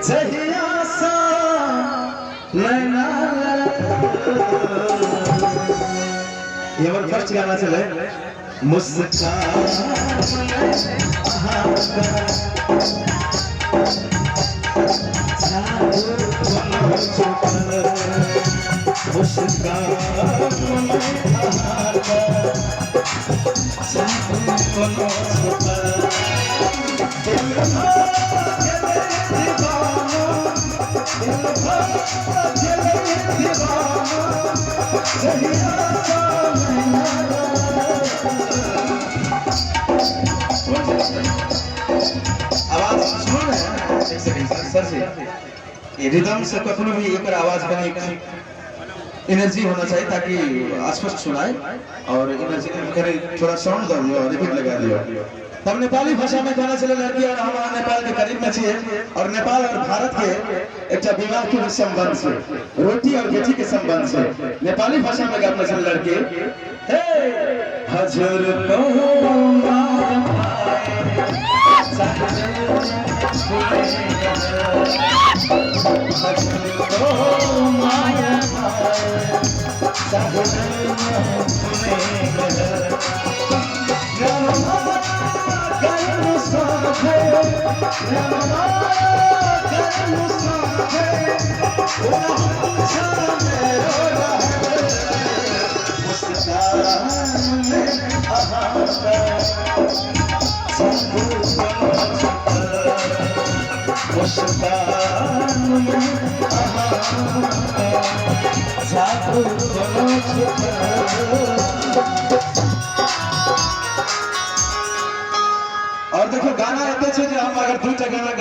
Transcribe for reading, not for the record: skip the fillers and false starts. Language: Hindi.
जहिया सा नैना ये हमारा फर्स्ट गाना चले मुस्कान आवाज सुन रहे हैं एक सेकंड सर जी ये रिदम से कखनो भी एक आवाज का एक एनर्जी होना चाहिए ताकि स्पष्ट सुनाए और एनर्जी करे थोड़ा साउंड दो रिपीट लगा दियो तब नेपाली भाषा में गाना चले लड़की और हमारा नेपाल के करीब में छिए और नेपाल और भारत के एक विवाह के संबंध से रोटी और बेटी के संबंध से नेपाली भाषा में गाना चले लड़के हजर और देखो गाना रहते हम अगर 2 गाना